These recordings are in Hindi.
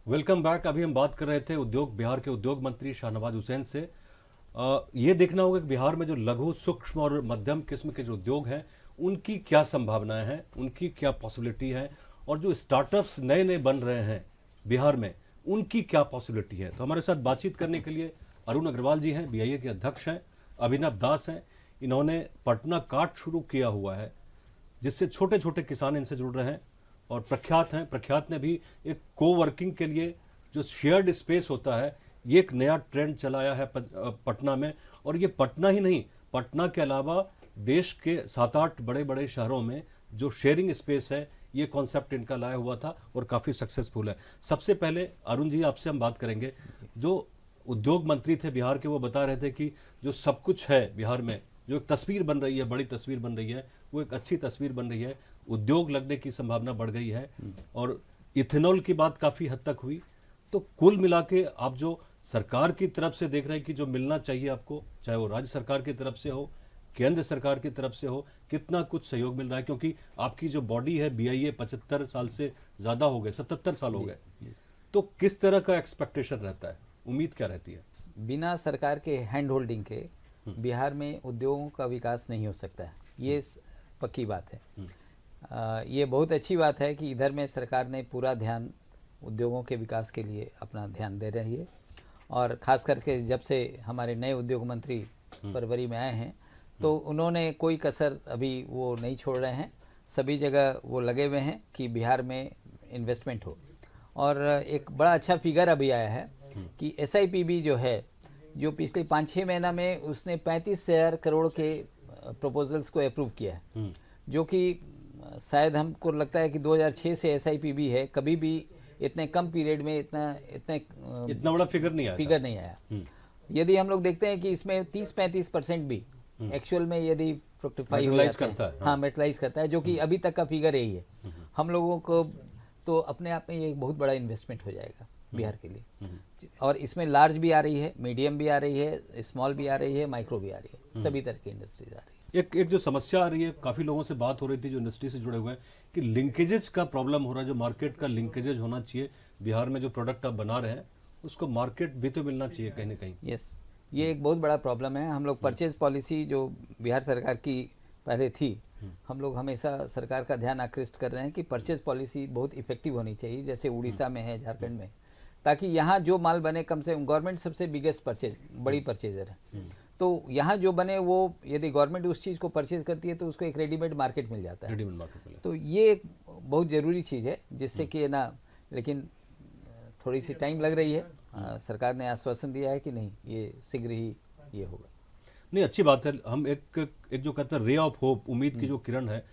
Welcome back. अभी हम बात कर रहे थे बिहार के उद्योग मंत्री शाहनवाज हुसैन से। ये देखना होगा कि बिहार में जो लघु सूक्ष्म और मध्यम किस्म के जो उद्योग हैं उनकी क्या संभावनाएं हैं, उनकी क्या पॉसिबिलिटी है, और जो स्टार्टअप्स नए नए बन रहे हैं बिहार में उनकी क्या पॉसिबिलिटी है। तो हमारे साथ बातचीत करने के लिए अरुण अग्रवाल जी हैं, बीआईए के अध्यक्ष हैं। अभिनव दास हैं, इन्होंने पटना कार्ट शुरू किया हुआ है जिससे छोटे छोटे किसान इनसे जुड़ रहे हैं। और प्रख्यात हैं, प्रख्यात ने भी एक कोवर्किंग के लिए जो शेयर्ड स्पेस होता है, ये एक नया ट्रेंड चलाया है पटना में। और ये पटना ही नहीं, पटना के अलावा देश के 7-8 बड़े बड़े शहरों में जो शेयरिंग स्पेस है, ये कॉन्सेप्ट इनका लाया हुआ था और काफ़ी सक्सेसफुल है। सबसे पहले अरुण जी आपसे हम बात करेंगे। जो उद्योग मंत्री थे बिहार के, वो बता रहे थे कि जो सब कुछ है बिहार में, जो एक तस्वीर बन रही है, बड़ी तस्वीर बन रही है, वो एक अच्छी तस्वीर बन रही है। उद्योग लगने की संभावना बढ़ गई है और इथेनॉल की बात काफ़ी हद तक हुई। तो कुल मिला के आप जो सरकार की तरफ से देख रहे हैं कि जो मिलना चाहिए आपको, चाहे वो राज्य सरकार की तरफ से हो, केंद्र सरकार की तरफ से हो, कितना कुछ सहयोग मिल रहा है? क्योंकि आपकी जो बॉडी है बीआईए 75 साल से ज़्यादा हो गए, 77 साल हो गए, तो किस तरह का एक्सपेक्टेशन रहता है, उम्मीद क्या रहती है? बिना सरकार के हैंड होल्डिंग के बिहार में उद्योगों का विकास नहीं हो सकता है, ये पक्की बात है। ये बहुत अच्छी बात है कि इधर में सरकार ने पूरा ध्यान उद्योगों के विकास के लिए अपना ध्यान दे रही है। और ख़ास करके जब से हमारे नए उद्योग मंत्री फरवरी में आए हैं, तो उन्होंने कोई कसर अभी वो नहीं छोड़ रहे हैं। सभी जगह वो लगे हुए हैं कि बिहार में इन्वेस्टमेंट हो। और एक बड़ा अच्छा फिगर अभी आया है कि SIPB जो है, जो पिछले 5-6 महीना में उसने 35,000 करोड़ के प्रपोजल्स को अप्रूव किया है, जो कि शायद हमको लगता है कि 2006 से SIPB है, कभी भी इतने कम पीरियड में इतना बड़ा फिगर नहीं आया। यदि हम लोग देखते हैं कि इसमें 30-35% भी एक्चुअल में यदि फ्रुक्टिफाई हो जाता है, हाँ मेटलाइज करता है, जो कि अभी तक का फिगर यही है हम लोगों को, तो अपने आप में ये एक बहुत बड़ा इन्वेस्टमेंट हो जाएगा बिहार के लिए। और इसमें लार्ज भी आ रही है, मीडियम भी आ रही है, स्मॉल भी आ रही है, माइक्रो भी आ रही है, सभी तरह की इंडस्ट्रीज आ रही है। एक जो समस्या आ रही है, काफ़ी लोगों से बात हो रही थी जो इंडस्ट्री से जुड़े हुए हैं, कि लिंकेजेज का प्रॉब्लम हो रहा है। जो मार्केट का लिंकेजेज होना चाहिए, बिहार में जो प्रोडक्ट आप बना रहे हैं उसको मार्केट भी तो मिलना चाहिए कहीं ना कहीं। यस, ये एक बहुत बड़ा प्रॉब्लम है। हम लोग परचेज पॉलिसी जो बिहार सरकार की पहले थी, हम लोग हमेशा सरकार का ध्यान आकृष्ट कर रहे हैं कि परचेज पॉलिसी बहुत इफेक्टिव होनी चाहिए, जैसे उड़ीसा में है, झारखंड में, ताकि यहाँ जो माल बने, कम से कम गवर्नमेंट सबसे बिगेस्ट बड़ी परचेजर है, तो यहाँ जो बने वो यदि गवर्नमेंट उस चीज़ को परचेज करती है तो उसको एक रेडीमेड मार्केट मिल जाता है। रेडीमेड मार्केट मिले तो ये एक बहुत ज़रूरी चीज़ है, जिससे कि ना, लेकिन थोड़ी सी टाइम लग रही है। सरकार ने आश्वासन दिया है कि नहीं, ये शीघ्र ही ये होगा। नहीं, अच्छी बात है। हम एक जो कहते हैं रे ऑफ होप, उम्मीद की जो किरण है,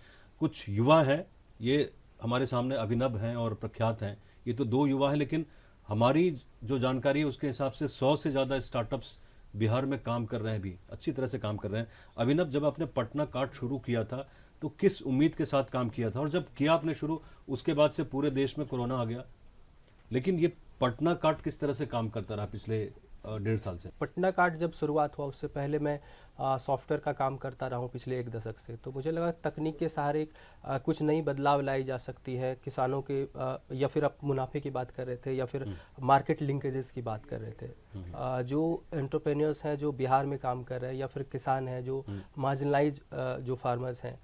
कुछ युवा हैं, ये हमारे सामने अभिनव हैं और प्रख्यात हैं। ये तो 2 युवा हैं, लेकिन हमारी जो जानकारी है उसके हिसाब से 100 से ज़्यादा स्टार्टअप्स बिहार में काम कर रहे हैं, भी अच्छी तरह से काम कर रहे हैं। अभिनव, जब आपने पटना कार्ट शुरू किया था तो किस उम्मीद के साथ काम किया था? और जब किया आपने शुरू, उसके बाद से पूरे देश में कोरोना आ गया, लेकिन ये पटना कार्ट किस तरह से काम करता रहा पिछले 1.5 साल से? पटना कार्ट जब शुरुआत हुआ, उससे पहले मैं सॉफ्टवेयर का काम करता रहा हूँ पिछले 1 दशक से। तो मुझे लगा तकनीक के सहारे कुछ नई बदलाव लाई जा सकती है किसानों के, या फिर आप मुनाफे की बात कर रहे थे, या फिर मार्केट लिंकेजेस की बात कर रहे थे। जो एंटरप्रेन्योर्स हैं जो बिहार में काम कर रहे हैं, या फिर किसान हैं जो मार्जिनलाइज जो फार्मर्स हैं,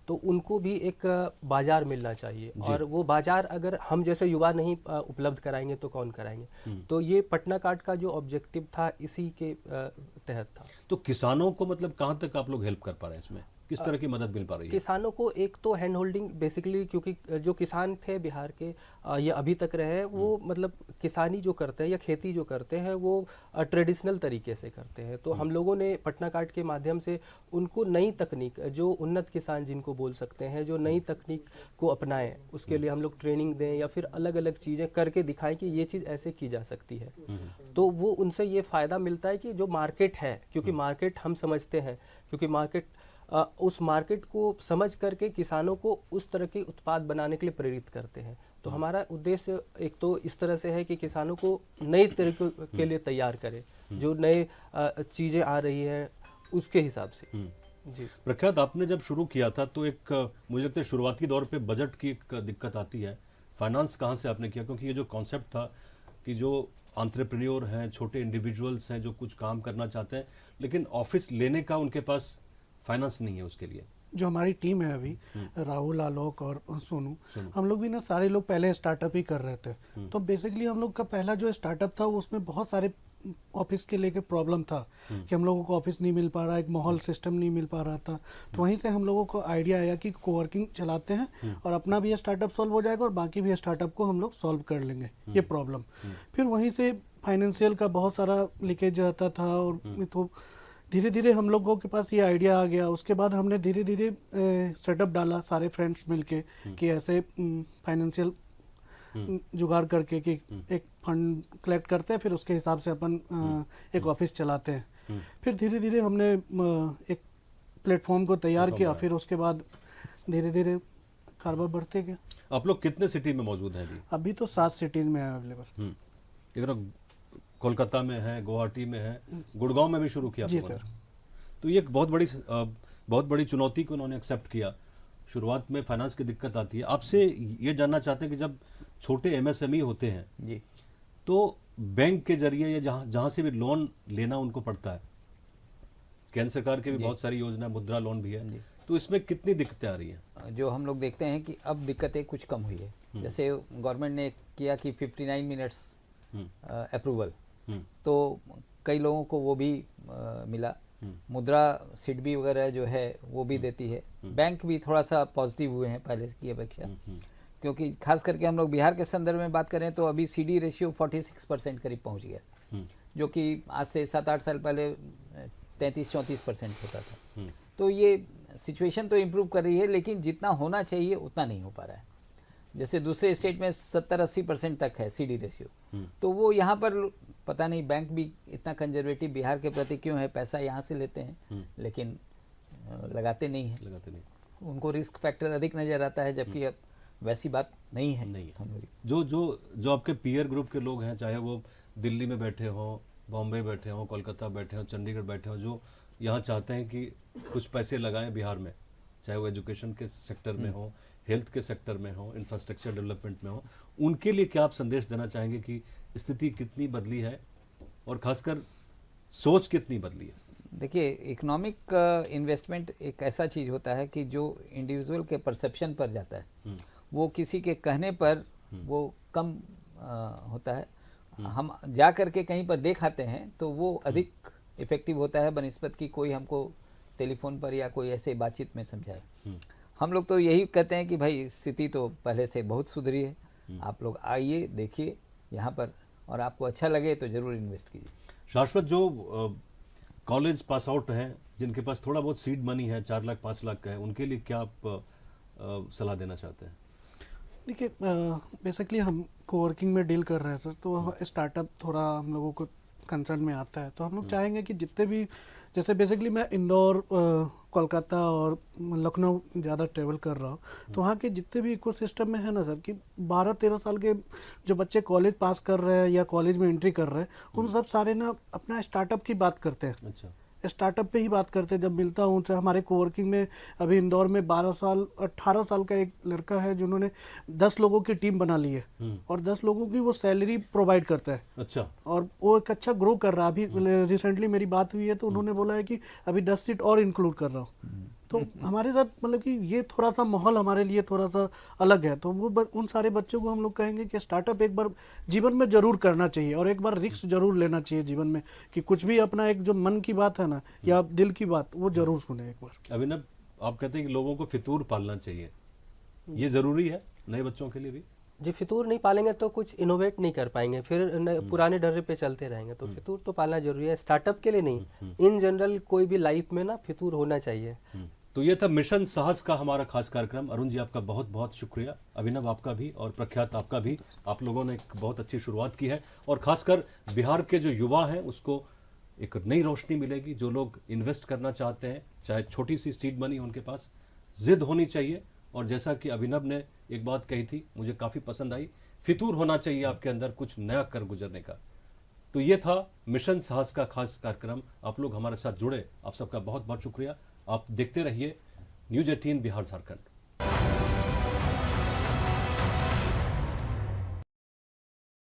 तो उनको भी एक बाजार मिलना चाहिए। और वो बाजार अगर हम जैसे युवा नहीं उपलब्ध कराएंगे तो कौन कराएंगे? तो ये पटना कार्ट का जो ऑब्जेक्टिव था, इसी के तहत था। तो किसानों को मतलब कहाँ तक आप लोग हेल्प कर पा रहे हैं इसमें? किस तरह की मदद मिल पा रही है? किसानों को एक तो हैंड होल्डिंग बेसिकली, क्योंकि जो किसान थे बिहार के, ये अभी तक रहे हैं, वो मतलब किसानी जो करते हैं या खेती जो करते हैं वो ट्रेडिशनल तरीके से करते हैं। तो हम लोगों ने पटना कार्ट के माध्यम से उनको नई तकनीक, जो उन्नत किसान जिनको बोल सकते हैं, जो नई तकनीक को अपनाएं, उसके लिए हम लोग ट्रेनिंग दें या फिर अलग अलग चीज़ें करके दिखाएं कि ये चीज़ ऐसे की जा सकती है। तो वो उनसे ये फ़ायदा मिलता है कि जो मार्केट है, क्योंकि मार्केट हम समझते हैं, क्योंकि मार्केट उस मार्केट को समझ करके किसानों को उस तरह के उत्पाद बनाने के लिए प्रेरित करते हैं। तो हमारा उद्देश्य एक तो इस तरह से है कि किसानों को नए तरीकों के लिए तैयार करें, जो नए चीज़ें आ रही हैं उसके हिसाब से। जी प्रख्यात, आपने जब शुरू किया था तो एक मुझे लगता है शुरुआती दौर पे बजट की एक दिक्कत आती है। फाइनेंस कहाँ से आपने किया? क्योंकि ये जो कॉन्सेप्ट था कि जो एंटरप्रेन्योर हैं, छोटे इंडिविजुअल्स हैं जो कुछ काम करना चाहते हैं, लेकिन ऑफिस लेने का उनके पास फाइनेंस नहीं है उसके लिए? जो हमारी टीम है अभी, राहुल, आलोक और सोनू, हम लोग भी ना सारे लोग पहले स्टार्टअप ही कर रहे थे। तो बेसिकली हम लोग का पहला जो स्टार्टअप था उसमें बहुत सारे ऑफिस के लेके प्रॉब्लम था कि हम लोगों को ऑफिस नहीं मिल पा रहा, एक माहौल सिस्टम नहीं मिल पा रहा था। तो वहीं से हम लोगों को आइडिया आया कि कोवर्किंग चलाते हैं और अपना भी स्टार्टअप सॉल्व हो जाएगा और बाकी भी स्टार्टअप को हम लोग सॉल्व कर लेंगे ये प्रॉब्लम। फिर वहीं से फाइनेंशियल का बहुत सारा लीकेज रहता था और तो धीरे धीरे हम लोगों के पास ये आइडिया आ गया। उसके बाद हमने धीरे धीरे सेटअप डाला सारे फ्रेंड्स मिलके कि ऐसे फाइनेंशियल जुगाड़ करके कि एक फंड कलेक्ट करते हैं, फिर उसके हिसाब से अपन एक ऑफिस चलाते हैं। फिर धीरे धीरे हमने एक प्लेटफॉर्म को तैयार किया, फिर उसके बाद धीरे धीरे कारोबार बढ़ते गया। आप लोग कितने सिटी में मौजूद हैं अभी? अभी तो 7 सिटीज में है अवेलेबल। इधर कोलकाता में है, गुवाहाटी में है, गुड़गांव में भी शुरू किया जी आपने? सर। तो ये एक बहुत बड़ी चुनौती को उन्होंने एक्सेप्ट किया। शुरुआत में फाइनेंस की दिक्कत आती है। आपसे ये जानना चाहते हैं कि जब छोटे एमएसएमई होते हैं जी, तो बैंक के जरिए या जहाँ से भी लोन लेना उनको पड़ता है, केंद्र सरकार की भी बहुत सारी योजना, मुद्रा लोन भी है, तो इसमें कितनी दिक्कतें आ रही हैं? जो हम लोग देखते हैं कि अब दिक्कतें कुछ कम हुई है। जैसे गवर्नमेंट ने किया कि 59 मिनट्स अप्रूवल, तो कई लोगों को वो भी मिला। मुद्रा सिडबी वगैरह जो है वो भी देती है। बैंक भी थोड़ा सा पॉजिटिव हुए हैं पहले की अपेक्षा, क्योंकि खास करके हम लोग बिहार के संदर्भ में बात करें तो अभी सीडी रेशियो 46% करीब पहुंच गया, जो कि आज से 7-8 साल पहले 33-34% होता था। तो ये सिचुएशन तो इम्प्रूव कर रही है, लेकिन जितना होना चाहिए उतना नहीं हो पा रहा है। जैसे दूसरे स्टेट में 70-80% तक है सीडी रेशियो, तो वो यहाँ पर पता नहीं बैंक भी इतना कंजर्वेटिव बिहार के प्रति क्यों है। पैसा यहाँ से लेते हैं लेकिन लगाते नहीं हैं, उनको रिस्क फैक्टर अधिक नजर आता है, जबकि अब वैसी बात नहीं है। जो आपके पीयर ग्रुप के लोग हैं, चाहे वो दिल्ली में बैठे हों, बॉम्बे बैठे हों, कोलकाता बैठे हों, चंडीगढ़ बैठे हों, जो यहाँ चाहते हैं कि कुछ पैसे लगाएं बिहार में, चाहे वो एजुकेशन के सेक्टर में हो, हेल्थ के सेक्टर में हो, इंफ्रास्ट्रक्चर डेवलपमेंट में हो, उनके लिए क्या आप संदेश देना चाहेंगे कि स्थिति कितनी बदली है और खासकर सोच कितनी बदली है? देखिए, इकोनॉमिक इन्वेस्टमेंट एक ऐसा चीज़ होता है कि जो इंडिविजुअल के परसेप्शन पर जाता है, वो किसी के कहने पर वो कम होता है। हम जा करके कहीं पर देख आते हैं तो वो अधिक इफेक्टिव होता है बनिस्बत कि कोई हमको टेलीफोन पर या कोई ऐसे बातचीत में समझाए। हम लोग तो यही कहते हैं कि भाई स्थिति तो पहले से बहुत सुधरी है, आप लोग आइए, देखिए यहाँ पर, और आपको अच्छा लगे तो जरूर इन्वेस्ट कीजिए। शाश्वत, जो कॉलेज पास आउट हैं, जिनके पास थोड़ा बहुत सीड मनी है, 4 लाख 5 लाख का है, उनके लिए क्या आप सलाह देना चाहते हैं? देखिए, बेसिकली हम कोवर्किंग में डील कर रहे हैं सर, तो स्टार्टअप थोड़ा हम लोगों को कंसर्न में आता है। तो हम लोग चाहेंगे कि जितने भी, जैसे बेसिकली मैं इंदौर, कोलकाता और लखनऊ ज़्यादा ट्रेवल कर रहा हूँ, तो वहाँ के जितने भी इकोसिस्टम में है ना सर, कि 12-13 साल के जो बच्चे कॉलेज पास कर रहे हैं या कॉलेज में एंट्री कर रहे हैं, उन सब सारे ना अपना स्टार्टअप की बात करते हैं। अच्छा, स्टार्टअप पे ही बात करते हैं। जब मिलता हूँ उनसे, हमारे कोवर्किंग में अभी इंदौर में 18 साल का एक लड़का है जिन्होंने 10 लोगों की टीम बना ली है और 10 लोगों की वो सैलरी प्रोवाइड करता है। अच्छा, और वो एक अच्छा ग्रो कर रहा है। अभी रिसेंटली मेरी बात हुई है तो उन्होंने बोला है कि अभी 10 सीट और इंक्लूड कर रहा हूँ। तो हमारे साथ मतलब कि ये थोड़ा सा माहौल हमारे लिए थोड़ा सा अलग है। तो वो उन सारे बच्चों को हम लोग कहेंगे कि स्टार्टअप एक बार जीवन में जरूर करना चाहिए और एक बार रिस्क जरूर लेना चाहिए जीवन में, कि कुछ भी अपना एक जो मन की बात है ना या दिल की बात, वो जरूर सुने एक बार। अभिनव, आप कहते हैं कि लोगों को फितूर पालना चाहिए, ये जरूरी है नए बच्चों के लिए भी? जी, फितूर नहीं पालेंगे तो कुछ इनोवेट नहीं कर पाएंगे, फिर पुराने डर्रे पे चलते रहेंगे। तो फितूर तो पालना जरूरी है, स्टार्टअप के लिए नहीं, इन जनरल कोई भी लाइफ में ना फितूर होना चाहिए। तो ये था मिशन साहस का हमारा खास कार्यक्रम। अरुण जी, आपका बहुत बहुत शुक्रिया। अभिनव, आपका भी, और प्रख्यात आपका भी। आप लोगों ने एक बहुत अच्छी शुरुआत की है और खासकर बिहार के जो युवा हैं उसको एक नई रोशनी मिलेगी। जो लोग इन्वेस्ट करना चाहते हैं, चाहे छोटी सी सीड मनी उनके पास, जिद होनी चाहिए। और जैसा कि अभिनव ने एक बात कही थी, मुझे काफ़ी पसंद आई, फितूर होना चाहिए आपके अंदर कुछ नया कर गुजरने का। तो ये था मिशन साहस का खास कार्यक्रम। आप लोग हमारे साथ जुड़े, आप सबका बहुत बहुत शुक्रिया। आप देखते रहिए न्यूज़ 18 बिहार झारखंड।